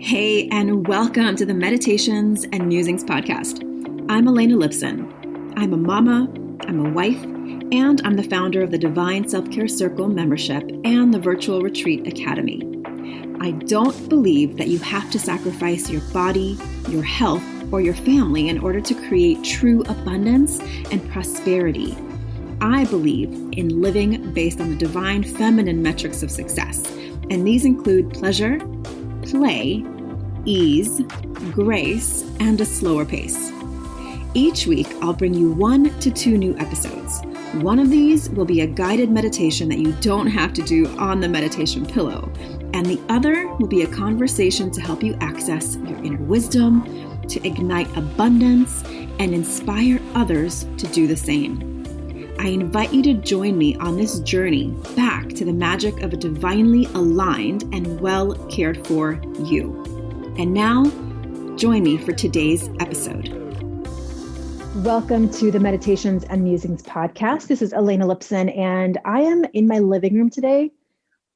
Hey, and welcome to the Meditations and Musings podcast. I'm Elena Lipson. I'm a mama, I'm a wife, and I'm the founder of the Divine Self-Care Circle membership and the Virtual Retreat Academy. I don't believe that you have to sacrifice your body, your health, or your family in order to create true abundance and prosperity. I believe in living based on the divine feminine metrics of success, and these include pleasure, play, ease, grace, and a slower pace. Each week, I'll bring you 1 to 2 new episodes. One of these will be a guided meditation that you don't have to do on the meditation pillow, and the other will be a conversation to help you access your inner wisdom, to ignite abundance, and inspire others to do the same. I invite you to join me on this journey back to the magic of a divinely aligned and well cared for you. And now, join me for today's episode. Welcome to the Meditations and Musings podcast. This is Elena Lipson, and I am in my living room today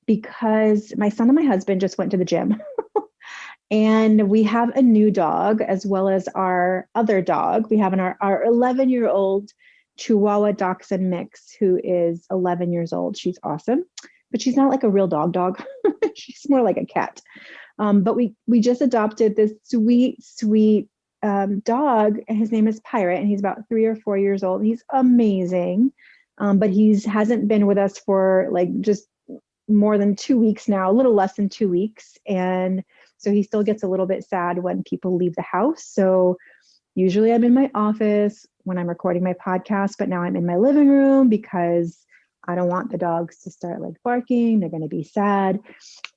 because my son and my husband just went to the gym. And we have a new dog as well as our other dog. We have our 11-year-old Chihuahua Dachshund mix who is 11 years old. She's awesome, but she's not like a real dog. She's more like a cat. But we just adopted this sweet dog, and his name is Pirate, and he's about 3 or 4 years old. He's amazing, but hasn't been with us for like just more than 2 weeks now, a little less than 2 weeks, and so he still gets a little bit sad when people leave the house. So usually I'm in my office when I'm recording my podcast, but now I'm in my living room because I don't want the dogs to start like barking. They're going to be sad.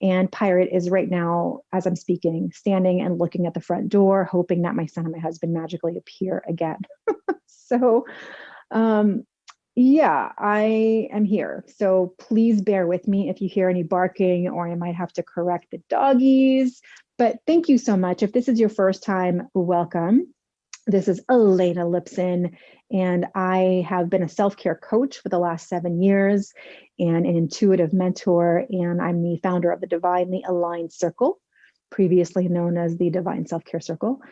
And Pirate is right now, as I'm speaking, standing and looking at the front door, hoping that my son and my husband magically appear again. So, yeah, I am here. So please bear with me if you hear any barking, or I might have to correct the doggies. But thank you so much. If this is your first time, welcome. This is Elena Lipson, and I have been a self-care coach for the last 7 years and an intuitive mentor, and I'm the founder of the Divinely Aligned Circle, previously known as the Divine Self-Care Circle.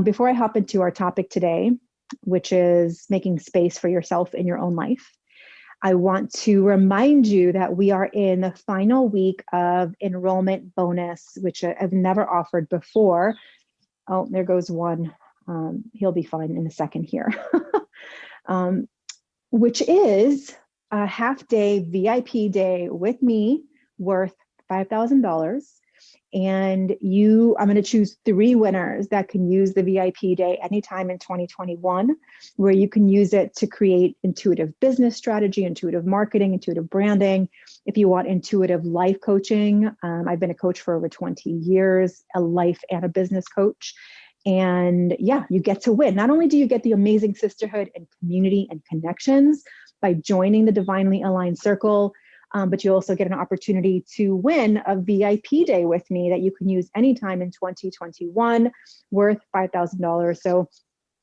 Before I hop into our topic today, which is making space for yourself in your own life, I want to remind you that we are in the final week of enrollment bonus, which I've never offered before. Oh, there goes one. He'll be fine in a second here, which is a half-day VIP day with me worth $5,000. And I'm going to choose 3 winners that can use the VIP day anytime in 2021, where you can use it to create intuitive business strategy, intuitive marketing, intuitive branding. If you want intuitive life coaching, I've been a coach for over 20 years, a life and a business coach. And yeah, you get to win. Not only do you get the amazing sisterhood and community and connections by joining the Divinely Aligned Circle, but you also get an opportunity to win a VIP day with me that you can use anytime in 2021 worth $5,000. So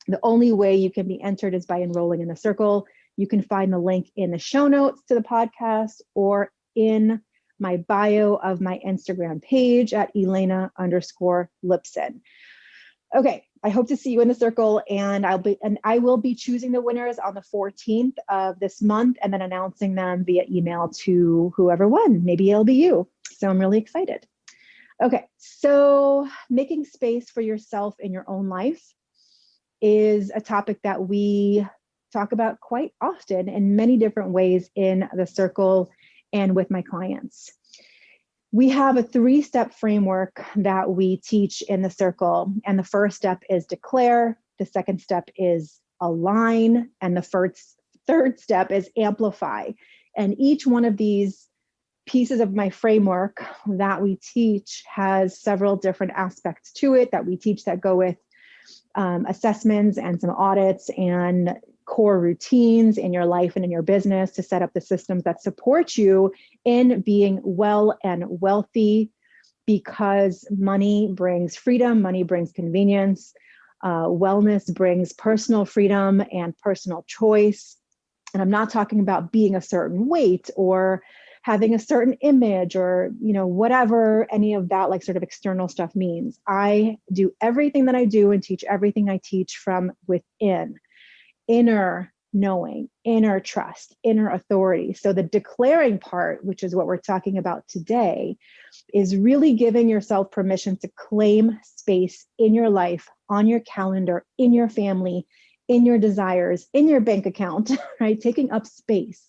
the only way you can be entered is by enrolling in the circle. You can find the link in the show notes to the podcast or in my bio of my Instagram page at Elena_Lipson. Okay, I hope to see you in the circle, and I will be choosing the winners on the 14th of this month and then announcing them via email to whoever won. Maybe it'll be you. So I'm really excited. Okay, so making space for yourself in your own life is a topic that we talk about quite often in many different ways in the circle and with my clients. We have a 3-step framework that we teach in the circle. And the first step is declare. The second step is align. And the third step is amplify. And each one of these pieces of my framework that we teach has several different aspects to it that we teach that go with assessments and some audits and core routines in your life and in your business to set up the systems that support you in being well and wealthy, because money brings freedom, money brings convenience, wellness brings personal freedom and personal choice. And I'm not talking about being a certain weight or having a certain image or, whatever any of that like sort of external stuff means. I do everything that I do and teach everything I teach from within, inner knowing, inner trust, inner authority. So the declaring part, which is what we're talking about today, is really giving yourself permission to claim space in your life, on your calendar, in your family, in your desires, in your bank account, right? Taking up space.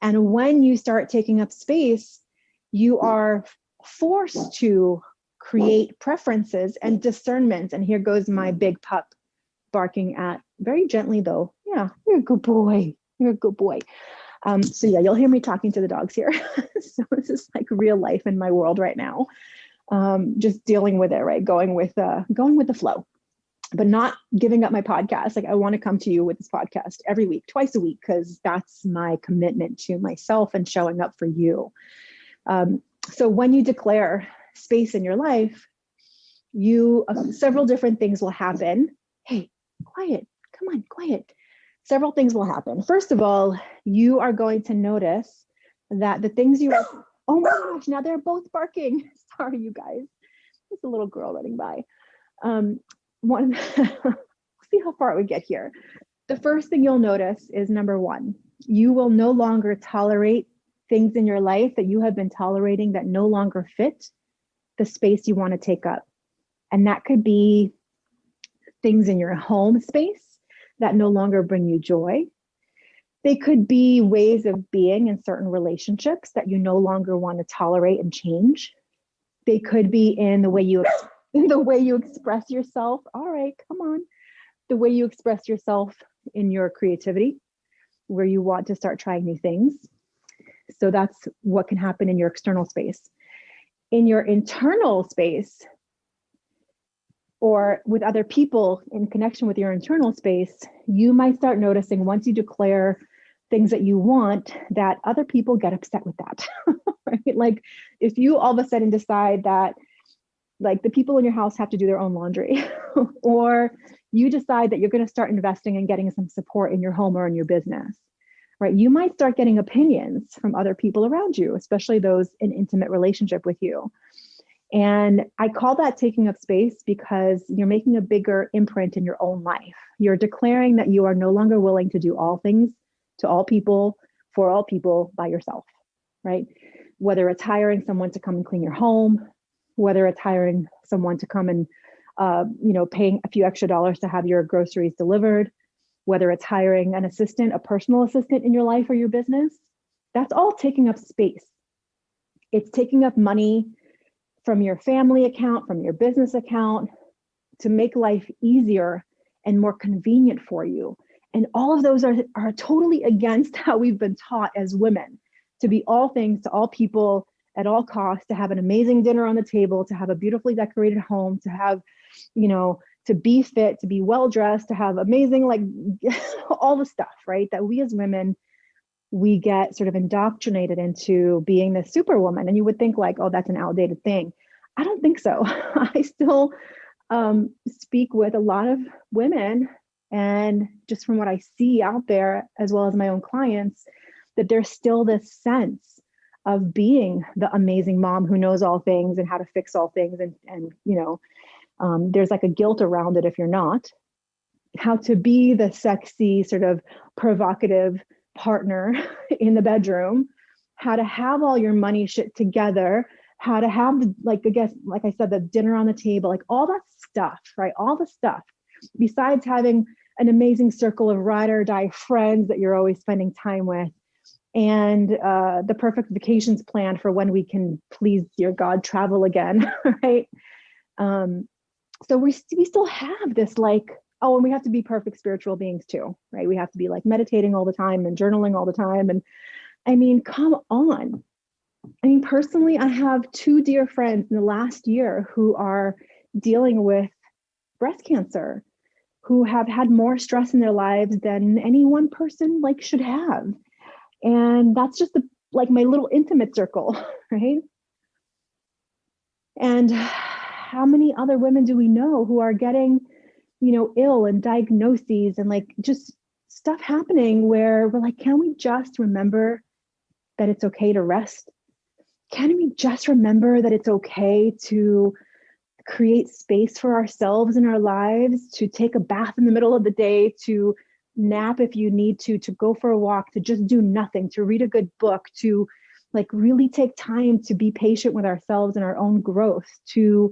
And when you start taking up space, you are forced to create preferences and discernment. And here goes my big pup barking at very gently though. Yeah, you're a good boy. You're a good boy. So yeah, you'll hear me talking to the dogs here. So this is like real life in my world right now. Just dealing with it, right? Going with the flow, but not giving up my podcast. Like I want to come to you with this podcast every week, twice a week, because that's my commitment to myself and showing up for you. So when you declare space in your life, several different things will happen. Hey, quiet, come on, quiet. Several things will happen. First of all, you are going to notice that the things oh my gosh, now they're both barking. Sorry, you guys. There's a little girl running by. See how far we get here. The first thing you'll notice is number one, you will no longer tolerate things in your life that you have been tolerating that no longer fit the space you want to take up. And that could be things in your home space that no longer bring you joy. They could be ways of being in certain relationships that you no longer want to tolerate and change. They could be in the way you express yourself. All right, come on. The way you express yourself in your creativity, where you want to start trying new things. So that's what can happen in your external space. In your internal space, or with other people in connection with your internal space, you might start noticing once you declare things that you want, that other people get upset with that, right? Like if you all of a sudden decide that like the people in your house have to do their own laundry, or you decide that you're going to start investing and getting some support in your home or in your business, right? You might start getting opinions from other people around you, especially those in intimate relationship with you. And I call that taking up space because you're making a bigger imprint in your own life. You're declaring that you are no longer willing to do all things to all people, for all people by yourself, right? Whether it's hiring someone to come and clean your home, whether it's hiring someone to come and, paying a few extra dollars to have your groceries delivered, whether it's hiring an assistant, a personal assistant in your life or your business, that's all taking up space. It's taking up money from your family account, from your business account, to make life easier and more convenient for you. And all of those are totally against how we've been taught as women, to be all things to all people at all costs, to have an amazing dinner on the table, to have a beautifully decorated home, to have, to be fit, to be well-dressed, to have amazing, like all the stuff, right? That we as women, we get sort of indoctrinated into being this superwoman. And you would think like, oh, that's an outdated thing. I don't think so. I still speak with a lot of women, and just from what I see out there, as well as my own clients, that there's still this sense of being the amazing mom who knows all things and how to fix all things. And there's like a guilt around it if you're not. How to be the sexy, sort of provocative partner in the bedroom, how to have all your money shit together, how to have, like I said, the dinner on the table, like all that stuff, right? All the stuff, besides having an amazing circle of ride or die friends that you're always spending time with, and the perfect vacations plan for when we can, please, dear God, travel again, right? So we still have this like, oh, and we have to be perfect spiritual beings too, right? We have to be like meditating all the time and journaling all the time. And I mean, come on. I mean, personally, I have 2 dear friends in the last year who are dealing with breast cancer, who have had more stress in their lives than any one person like should have. And that's just like my little intimate circle, right? And how many other women do we know who are getting, ill and diagnoses and like just stuff happening where we're like, can we just remember that it's okay to rest? Can we just remember that it's okay to create space for ourselves in our lives, to take a bath in the middle of the day, to nap if you need to go for a walk, to just do nothing, to read a good book, to like really take time to be patient with ourselves and our own growth, to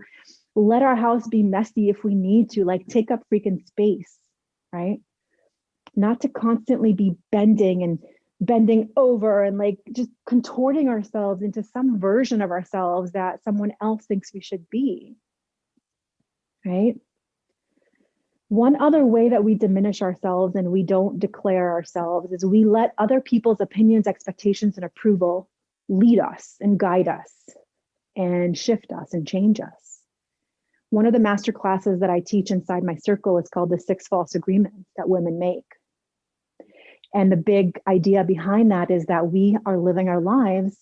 let our house be messy if we need to, like take up freaking space, right? Not to constantly be bending over and like just contorting ourselves into some version of ourselves that someone else thinks we should be, right? One other way that we diminish ourselves and we don't declare ourselves is we let other people's opinions, expectations, and approval lead us and guide us and shift us and change us. One of the master classes that I teach inside my circle is called the 6 false agreements that women make. And the big idea behind that is that we are living our lives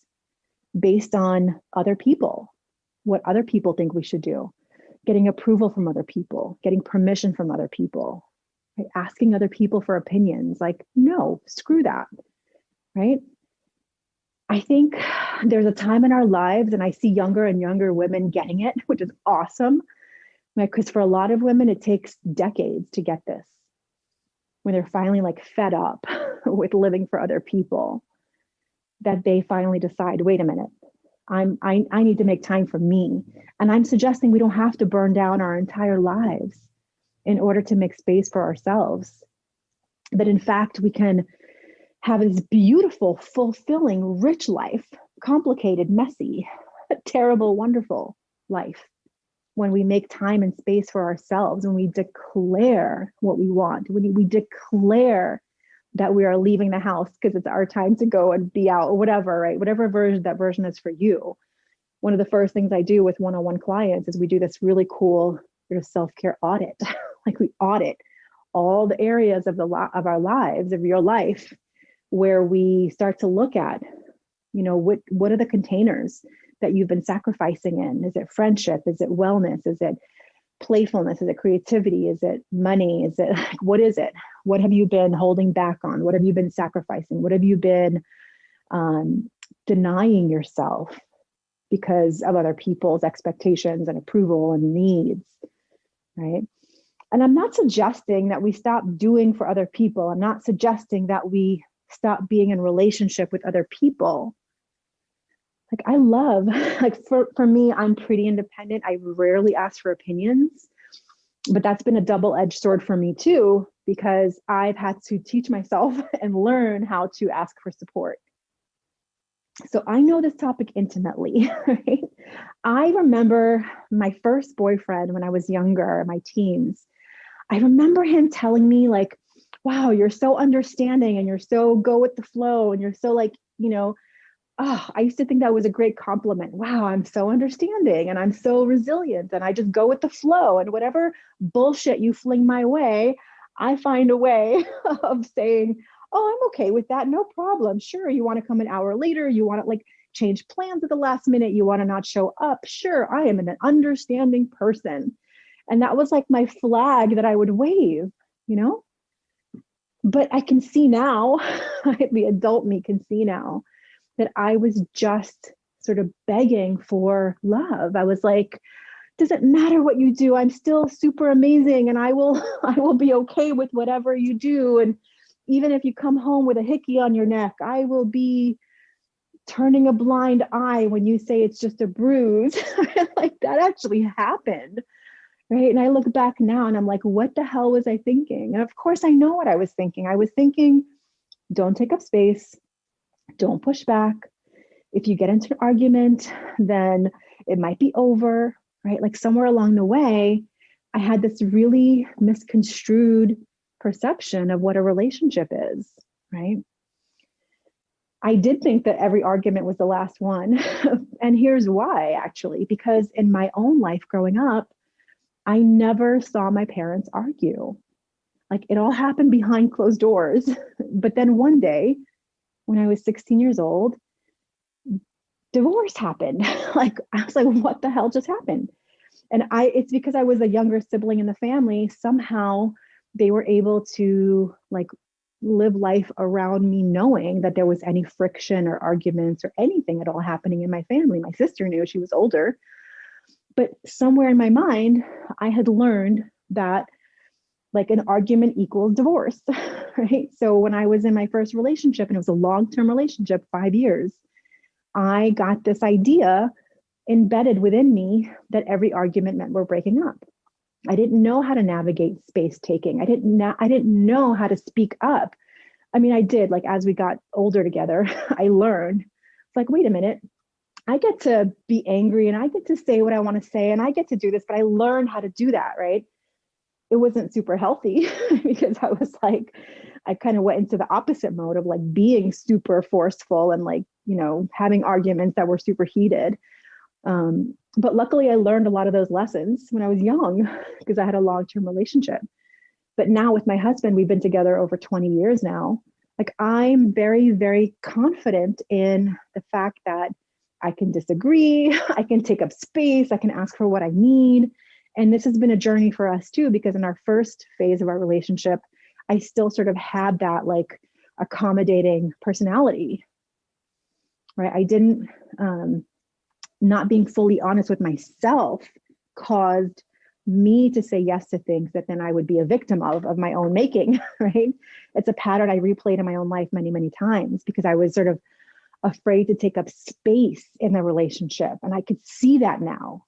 based on other people, what other people think we should do, getting approval from other people, getting permission from other people, right? Asking other people for opinions. Like, no, screw that, right? I think there's a time in our lives, and I see younger and younger women getting it, which is awesome. Because for a lot of women, it takes decades to get this, when they're finally like fed up with living for other people, that they finally decide, wait a minute, I need to make time for me. And I'm suggesting we don't have to burn down our entire lives in order to make space for ourselves. That in fact, we can have this beautiful, fulfilling, rich life, complicated, messy, terrible, wonderful life, when we make time and space for ourselves, when we declare what we want, when we declare that we are leaving the house because it's our time to go and be out, or whatever, right? Whatever version that version is for you. One of the first things I do with one-on-one clients is we do this really cool sort of self-care audit. Like we audit all the areas of our lives, of your life, where we start to look at, you know, what are the containers that you've been sacrificing in? Is it friendship? Is it wellness? Is it playfulness? Is it creativity? Is it money? Is it, what is it? What have you been holding back on? What have you been sacrificing? What have you been denying yourself because of other people's expectations and approval and needs, right? And I'm not suggesting that we stop doing for other people. I'm not suggesting that we stop being in relationship with other people. Like I love, like for me, I'm pretty independent. I rarely ask for opinions, but that's been a double-edged sword for me too, because I've had to teach myself and learn how to ask for support. So I know this topic intimately, right? I remember my first boyfriend when I was younger, my teens. I remember him telling me like, wow, you're so understanding and you're so go with the flow and you're so like, you know, oh, I used to think that was a great compliment. Wow, I'm so understanding and I'm so resilient and I just go with the flow, and whatever bullshit you fling my way, I find a way of saying, oh, I'm okay with that. No problem. Sure. You want to come an hour later. You want to like change plans at the last minute. You want to not show up. Sure. I am an understanding person. And that was like my flag that I would wave, you know, but I can see now, the adult me can see now that I was just sort of begging for love. I was like, doesn't matter what you do. I'm still super amazing. And I will be okay with whatever you do. And even if you come home with a hickey on your neck, I will be turning a blind eye when you say it's just a bruise. Like that actually happened, right? And I look back now and I'm like, what the hell was I thinking? And of course I know what I was thinking. I was thinking, don't take up space, don't push back. If you get into an argument, then it might be over, right? Like somewhere along the way, I had this really misconstrued perception of what a relationship is, right? I did think that every argument was the last one. And here's why, actually, because in my own life growing up, I never saw my parents argue. Like it all happened behind closed doors. But then one day, when I was 16 years old, divorce happened. Like I was like, what the hell just happened? And it's because I was a younger sibling in the family. Somehow they were able to like live life around me knowing that there was any friction or arguments or anything at all happening in my family. My sister knew, she was older, but somewhere in my mind, I had learned that like an argument equals divorce, right? So when I was in my first relationship, and it was a long-term relationship, 5 years, I got this idea embedded within me that every argument meant we're breaking up. I didn't know how to navigate space taking. I didn't know how to speak up. I mean, I did, like, as we got older together, I learned, it's like, wait a minute, I get to be angry and I get to say what I want to say and I get to do this, but I learned how to do that, right? It wasn't super healthy because I was like, I kind of went into the opposite mode of like being super forceful and like, having arguments that were super heated. But luckily I learned a lot of those lessons when I was young because I had a long-term relationship. But now with my husband, we've been together over 20 years now. Like, I'm very, very confident in the fact that I can disagree, I can take up space, I can ask for what I need. And this has been a journey for us too, because in our first phase of our relationship, I still sort of had that like accommodating personality, right? I didn't, not being fully honest with myself caused me to say yes to things that then I would be a victim of my own making, right? It's a pattern I replayed in my own life many, many times because I was sort of afraid to take up space in the relationship. And I could see that now.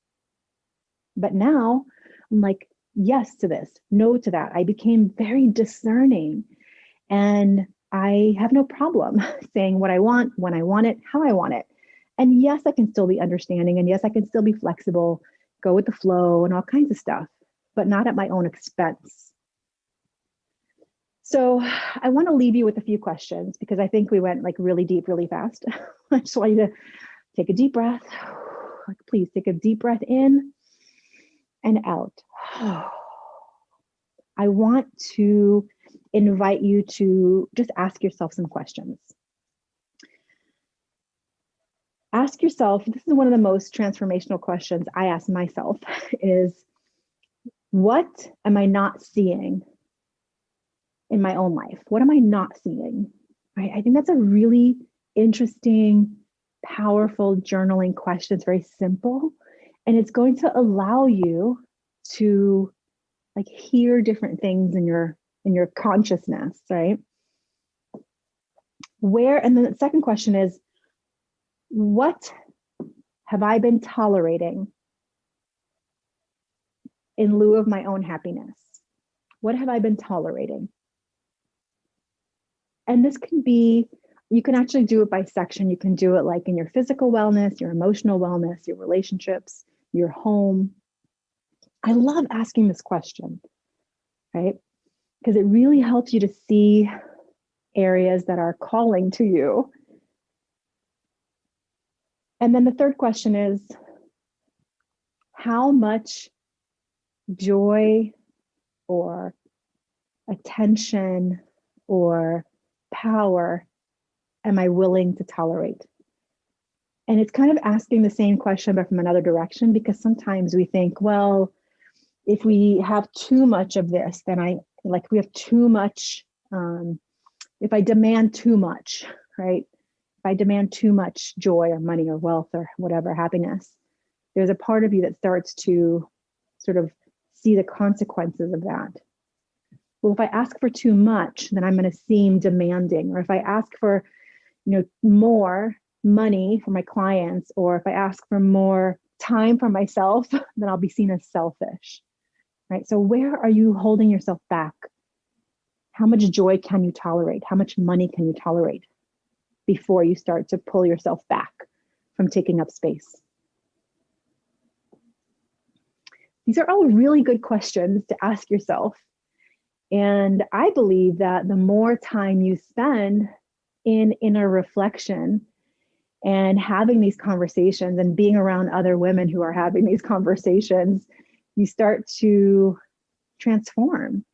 But now I'm like, yes to this, no to that. I became very discerning and I have no problem saying what I want, when I want it, how I want it. And yes, I can still be understanding. And yes, I can still be flexible, go with the flow and all kinds of stuff, but not at my own expense. So I want to leave you with a few questions because I think we went like really deep, really fast. I just want you to take a deep breath. Please take a deep breath in and out. I want to invite you to just ask yourself some questions. Ask yourself, this is one of the most transformational questions I ask myself is, what am I not seeing in my own life? What am I not seeing? Right? I think that's a really interesting, powerful journaling question. It's very simple, and it's going to allow you to like hear different things in your consciousness, right? And then the second question is, what have I been tolerating in lieu of my own happiness? What have I been tolerating? And this can be, you can actually do it by section. You can do it like in your physical wellness, your emotional wellness, your relationships, your home. I love asking this question, right? Because it really helps you to see areas that are calling to you. And then the third question is, how much joy or attention or power am I willing to tolerate? And it's kind of asking the same question, but from another direction, because sometimes we think, well, if we have too much of this, then we have too much, if I demand too much, right? If I demand too much joy or money or wealth or whatever, happiness, there's a part of you that starts to sort of see the consequences of that. Well, if I ask for too much, then I'm going to seem demanding. Or if I ask for, more money for my clients, or if I ask for more time for myself, then I'll be seen as selfish, right? So where are you holding yourself back? How much joy can you tolerate? How much money can you tolerate before you start to pull yourself back from taking up space? These are all really good questions to ask yourself. And I believe that the more time you spend in inner reflection and having these conversations and being around other women who are having these conversations, you start to transform.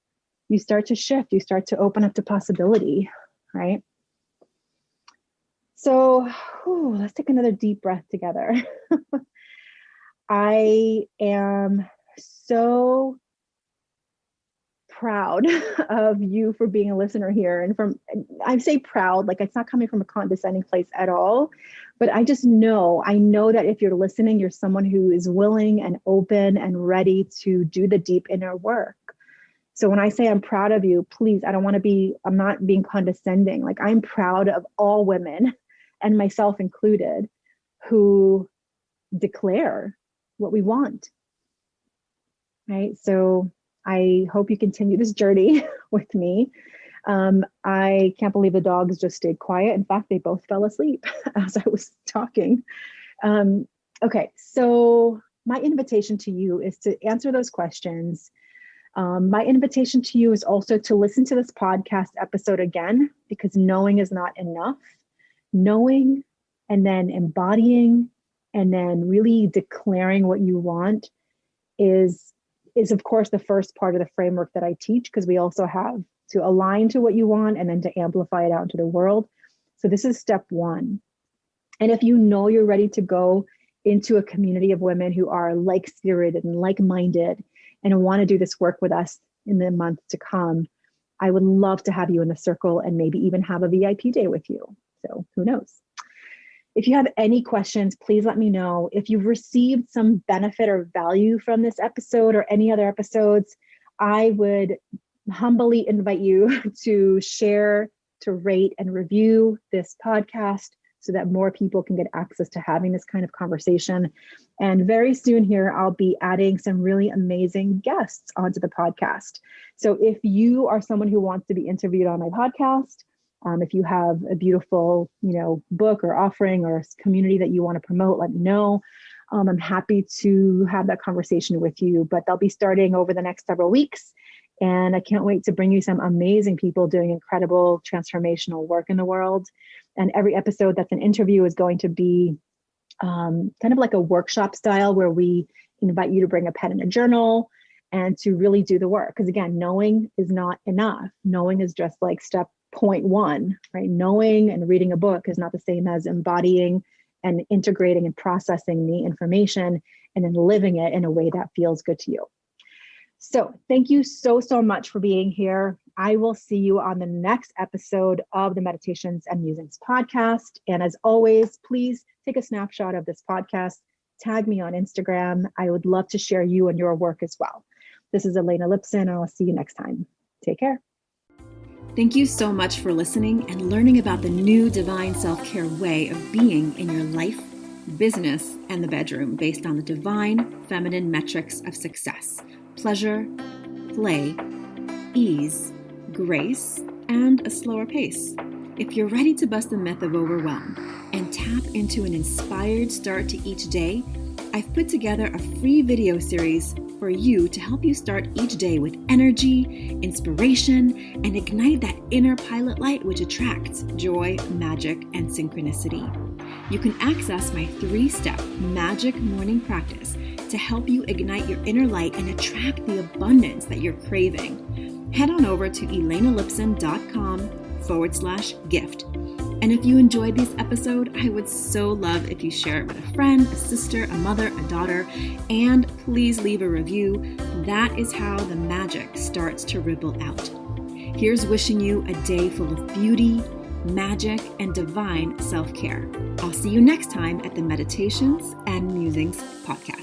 You start to shift. You start to open up to possibility, right? So let's take another deep breath together. I am so proud of you for being a listener here. And I say proud, like it's not coming from a condescending place at all, but I know that if you're listening, you're someone who is willing and open and ready to do the deep inner work. So when I say I'm proud of you, please, I'm not being condescending. Like, I'm proud of all women, and myself included, who declare what we want. Right? So I hope you continue this journey with me. I can't believe the dogs just stayed quiet. In fact, they both fell asleep as I was talking. Okay, so my invitation to you is to answer those questions. My invitation to you is also to listen to this podcast episode again, because knowing is not enough. Knowing and then embodying and then really declaring what you want is of course the first part of the framework that I teach, because we also have to align to what you want and then to amplify it out into the world. So this is step one. And if you know you're ready to go into a community of women who are like-spirited and like-minded and want to do this work with us in the months to come, I would love to have you in the circle and maybe even have a VIP day with you. So who knows? If you have any questions, please let me know. If you've received some benefit or value from this episode or any other episodes, I would humbly invite you to share, to rate, and review this podcast so that more people can get access to having this kind of conversation. And very soon here, I'll be adding some really amazing guests onto the podcast. So if you are someone who wants to be interviewed on my podcast, if you have a beautiful, book or offering or community that you want to promote, let me know. I'm happy to have that conversation with you, but they'll be starting over the next several weeks. And I can't wait to bring you some amazing people doing incredible transformational work in the world. And every episode that's an interview is going to be kind of like a workshop style, where we invite you to bring a pen and a journal and to really do the work. Because again, knowing is not enough. Knowing is just like step 0.1, right? Knowing and reading a book is not the same as embodying and integrating and processing the information and then living it in a way that feels good to you. So thank you so much for being here. I will see you on the next episode of the Meditations and Musings podcast. And as always, please take a snapshot of this podcast, tag me on Instagram. I would love to share you and your work as well. This is Elena Lipson, and I'll see you next time. Take care. Thank you so much for listening and learning about the new divine self-care way of being in your life, business, and the bedroom based on the divine feminine metrics of success: pleasure, play, ease, grace, and a slower pace. If you're ready to bust the myth of overwhelm and tap into an inspired start to each day, I've put together a free video series for you to help you start each day with energy, inspiration, and ignite that inner pilot light which attracts joy, magic, and synchronicity. You can access my 3-step magic morning practice to help you ignite your inner light and attract the abundance that you're craving. Head on over to elenalipson.com/gift. And if you enjoyed this episode, I would so love if you share it with a friend, a sister, a mother, a daughter, and please leave a review. That is how the magic starts to ripple out. Here's wishing you a day full of beauty, magic, and divine self-care. I'll see you next time at the Meditations and Musings podcast.